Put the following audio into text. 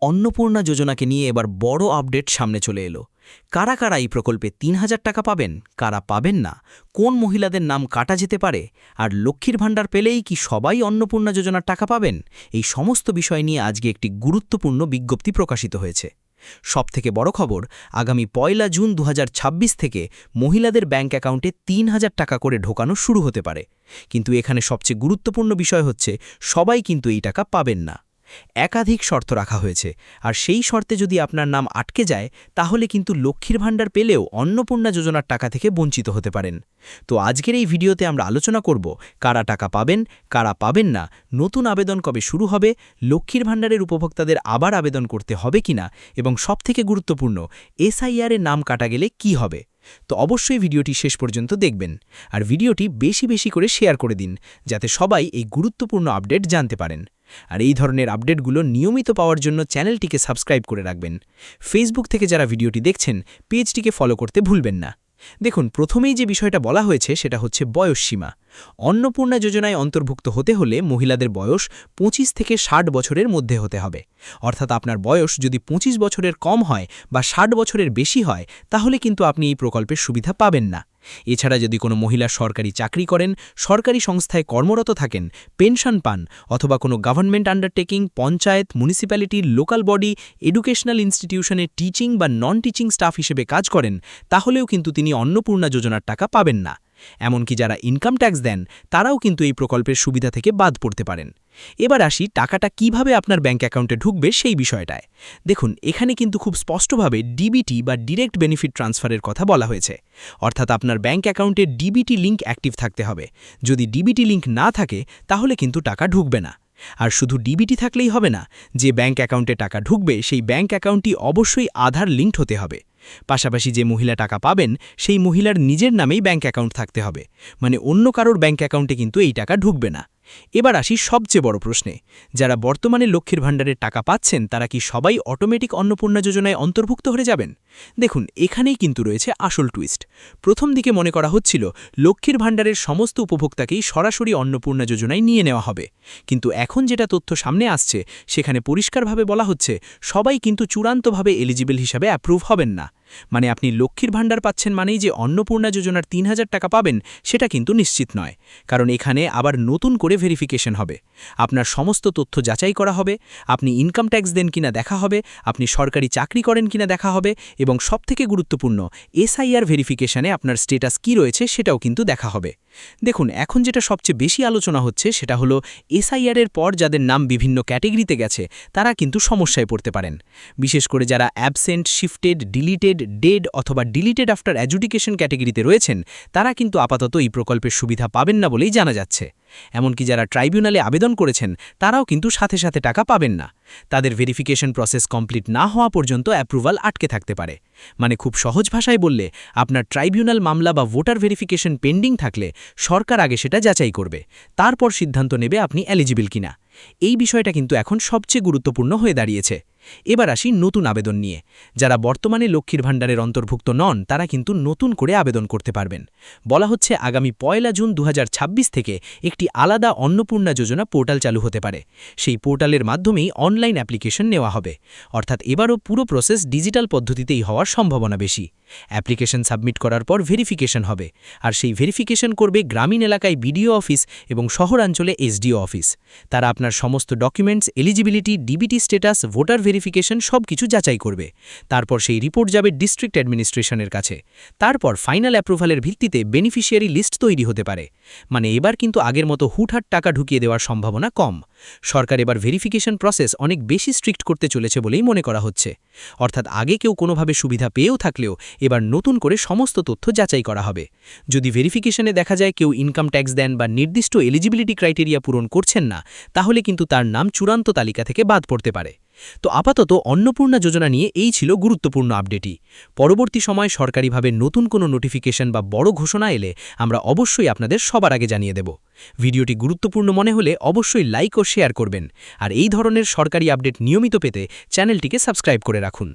অন্নপূর্ণা যোজনাকে নিয়ে এবার বড় আপডেট সামনে চলে এলো। কারা কারা এই প্রকল্পে ৩,০০০ টাকা পাবেন, কারা পাবেন না, কোন মহিলাদের নাম কাটা যেতে পারে, আর লক্ষ্মীর ভাণ্ডার পেলেই কি সবাই অন্নপূর্ণা যোজনার টাকা পাবেন, এই সমস্ত বিষয় নিয়ে আজকে একটি গুরুত্বপূর্ণ বিজ্ঞপ্তি প্রকাশিত হয়েছে। সবথেকে বড় খবর, আগামী ১ জুন ২০২৬ থেকে মহিলাদের ব্যাংক অ্যাকাউন্টে ৩,০০০ টাকা করে ঢোকানো শুরু হতে পারে। কিন্তু এখানে সবচেয়ে গুরুত্বপূর্ণ বিষয় হচ্ছে, সবাই কিন্তু এই টাকা পাবেন না। একাধিক শর্ত রাখা হয়েছে, আর সেই শর্তে যদি আপনার নাম আটকে যায়, তাহলে কিন্তু লক্ষ্মীর ভাণ্ডার পেলেও অন্নপূর্ণা যোজনার টাকা থেকে বঞ্চিত হতে পারেন। তো আজকের এই ভিডিওতে আমরা আলোচনা করব কারা টাকা পাবেন, কারা পাবেন না, নতুন আবেদন কবে শুরু হবে, লক্ষ্মীর ভাণ্ডারের উপভোক্তাদের আবার আবেদন করতে হবে কিনা, এবং সবথেকে গুরুত্বপূর্ণ, এসআইআর এর নাম কাটা গেলে কি হবে। তো অবশ্যই ভিডিওটি শেষ পর্যন্ত দেখবেন, আর ভিডিওটি বেশি বেশি করে শেয়ার করে দিন, যাতে সবাই এই গুরুত্বপূর্ণ আপডেট জানতে পারেন। আর এই ধরনের আপডেটগুলো নিয়মিত পাওয়ার জন্য চ্যানেলটিকে সাবস্ক্রাইব করে রাখবেন। ফেসবুক থেকে যারা ভিডিওটি দেখছেন, পেজটিকে ফলো করতে ভুলবেন না। দেখুন, প্রথমেই যে বিষয়টা বলা হয়েছে সেটা হচ্ছে বয়সসীমা। অন্নপূর্ণা যোজনায় অন্তর্ভুক্ত হতে হলে মহিলাদের বয়স ২৫ থেকে ৬০ বছরের মধ্যে হতে হবে। অর্থাৎ আপনার বয়স যদি ২৫ বছরের কম হয় বা ৬০ বছরের বেশি হয়, তাহলে কিন্তু আপনি এই প্রকল্পের সুবিধা পাবেন না। এছাড়া যদি কোনো মহিলা সরকারি চাকরি করেন, সরকারি সংস্থায় কর্মরত থাকেন, পেনশন পান, অথবা কোনো government undertaking, panchayat, municipality, local body, educational ইনস্টিটিউশনে টিচিং বা নন টিচিং স্টাফ হিসেবে কাজ করেন, তাহলেও কিন্তু তিনি অন্নপূর্ণা যোজনার টাকা পাবেন না। এমনকি যারা ইনকাম ট্যাক্স দেন, তারাও কিন্তু এই প্রকল্পের সুবিধা থেকে বাদ পড়তে পারেন। এবার আসি টাকাটা কিভাবে আপনার ব্যাংক অ্যাকাউন্টে ঢুকবে সেই বিষয়টায়। দেখুন, এখানে কিন্তু খুব স্পষ্টভাবে ডিবিটি বা ডিরেক্ট বেনিফিট ট্রান্সফারের কথা বলা হয়েছে। অর্থাৎ আপনার ব্যাংক অ্যাকাউন্টে ডিবিটি লিঙ্ক অ্যাক্টিভ থাকতে হবে। যদি ডিবিটি লিঙ্ক না থাকে, তাহলে কিন্তু টাকা ঢুকবে না। আর শুধু ডিবিটি থাকলেই হবে না, যে ব্যাংক অ্যাকাউন্টে টাকা ঢুকবে সেই ব্যাংক অ্যাকাউন্টটি অবশ্যই আধার লিঙ্কড হতে হবে। পাশাপাশি যে মহিলা টাকা পাবেন, সেই মহিলার নিজের নামেই ব্যাংক অ্যাকাউন্ট থাকতে হবে, মানে অন্য কারোর ব্যাংক অ্যাকাউন্টে কিন্তু এই টাকা ঢুকবে না। এবার আসি সবচেয়ে বড় প্রশ্নে, যারা বর্তমানে লক্ষ্মীর ভাণ্ডারের টাকা পাচ্ছেন, তারা কি সবাই অটোমেটিক অন্নপূর্ণা যোজনায় অন্তর্ভুক্ত হয়ে যাবেন? দেখুন, এখানেই কিন্তু রয়েছে আসল টুইস্ট। প্রথম দিকে মনে করা হচ্ছিল লক্ষ্মীর ভাণ্ডারের সমস্ত উপভোক্তাকেই সরাসরি অন্নপূর্ণা যোজনায় নিয়ে নেওয়া হবে। কিন্তু এখন যেটা তথ্য সামনে আসছে, সেখানে পরিষ্কারভাবে বলা হচ্ছে সবাই কিন্তু চূড়ান্তভাবে এলিজিবল হিসাবে অ্যাপ্রুভ হবেন না। মানে আপনি লক্ষ্মীর ভাণ্ডার পাচ্ছেন মানেই যে অন্নপূর্ণা যোজনার ৩,০০০ টাকা পাবেন, সেটা কিন্তু নিশ্চিত নয়। কারণ এখানে আবার নতুন করে ভেরিফিকেশন হবে। আপনার সমস্ত তথ্য যাচাই করা হবে, আপনি ইনকাম ট্যাক্স দেন কিনা দেখা হবে, আপনি সরকারি চাকরি করেন কিনা দেখা হবে, এবং সবথেকে গুরুত্বপূর্ণ, এসআইআর ভেরিফিকেশনে আপনার স্ট্যাটাস কি রয়েছে সেটাও কিন্তু দেখা হবে। দেখুন, এখন যেটা সবচেয়ে বেশি আলোচনা হচ্ছে সেটা হলো এসআইআর এর পর যাদের নাম বিভিন্ন ক্যাটেগরিতে গেছে, তারা কিন্তু সমস্যায় পড়তে পারেন। বিশেষ করে যারা অ্যাবসেন্ট, শিফটেড, ডিলিটেড, ডেড অথবা ডিলিটেড আফটার অ্যাডজুডিকেশন ক্যাটেগরিতে রয়েছেন, তারা কিন্তু আপাতত এই প্রকল্পের সুবিধা পাবেন না বলেই জানা যাচ্ছে। এমনকি যারা ট্রাইব্যুনালে আবেদন করেছেন, তারাও কিন্তু সাথে সাথে টাকা পাবেন না। তাদের ভেরিফিকেশন প্রসেস কমপ্লিট না হওয়া পর্যন্ত অ্যাপ্রুভাল আটকে থাকতে পারে। মানে খুব সহজ ভাষায় বললে, আপনার ট্রাইব্যুনাল মামলা বা ভোটার ভেরিফিকেশন পেন্ডিং থাকলে সরকার আগে সেটা যাচাই করবে, তারপর সিদ্ধান্ত নেবে আপনি এলিজিবল কিনা। এই বিষয়টা কিন্তু এখন সবচেয়ে গুরুত্বপূর্ণ হয়ে দাঁড়িয়েছে। এবার আসি নতুন আবেদন নিয়ে। যারা বর্তমানে লক্ষ্মীর ভাণ্ডারের অন্তর্ভুক্ত নন, তারা কিন্তু নতুন করে আবেদন করতে পারবেন। বলা হচ্ছে আগামী ১ জুন ২০২৬ থেকে একটি আলাদা অন্নপূর্ণা যোজনা পোর্টাল চালু হতে পারে। সেই পোর্টালের মাধ্যমেই অনলাইন অ্যাপ্লিকেশন নেওয়া হবে। অর্থাৎ এবারও পুরো প্রসেস ডিজিটাল পদ্ধতিতেই হওয়ার সম্ভাবনা বেশি। অ্যাপ্লিকেশন সাবমিট করার পর ভেরিফিকেশন হবে, আর সেই ভেরিফিকেশন করবে গ্রামীণ এলাকায় বিডিও অফিস এবং শহরাঞ্চলে এসডিও অফিস। তারা আপনার সমস্ত documents, eligibility, DBT status, voter verification সবকিছু যাচাই করবে। তারপর সেই রিপোর্ট যাবে ডিস্ট্রিক্ট অ্যাডমিনিস্ট্রেশনের কাছে। তারপর ফাইনাল অ্যাপ্রুভালের ভিত্তিতে বেনিফিশিয়ারি লিস্ট তৈরি হতে পারে। মানে এবার কিন্তু আগের মতো হুটহাট টাকা ঢুকিয়ে দেওয়ার সম্ভাবনা কম। সরকার এবার ভেরিফিকেশন প্রসেস অনেক বেশি স্ট্রিক্ট করতে চলেছে বলেই মনে করা হচ্ছে। অর্থাৎ আগে কেউ কোনোভাবে সুবিধা পেয়েও থাকলেও এবার নতুন করে সমস্ত তথ্য যাচাই করা হবে। যদি ভেরিফিকেশনে দেখা যায় কেউ ইনকাম ট্যাক্স দেন বা নির্দিষ্ট এলিজিবিলিটি ক্রাইটেরিয়া পূরণ করছেন না, তাহলে কিন্তু তার নাম চূড়ান্ত তালিকা থেকে বাদ পড়তে পারে। তো আপাতত অন্নপূর্ণা যোজনা নিয়ে এই ছিল গুরুত্বপূর্ণ আপডেটই। পরবর্তী সময় সরকারিভাবে নতুন কোনো নোটিফিকেশন বা বড় ঘোষণা এলে আমরা অবশ্যই আপনাদের সবার আগে জানিয়ে দেব। ভিডিওটি গুরুত্বপূর্ণ মনে হলে অবশ্যই লাইক ও শেয়ার করবেন, আর এই ধরনের সরকারি আপডেট নিয়মিত পেতে চ্যানেলটিকে সাবস্ক্রাইব করে রাখুন।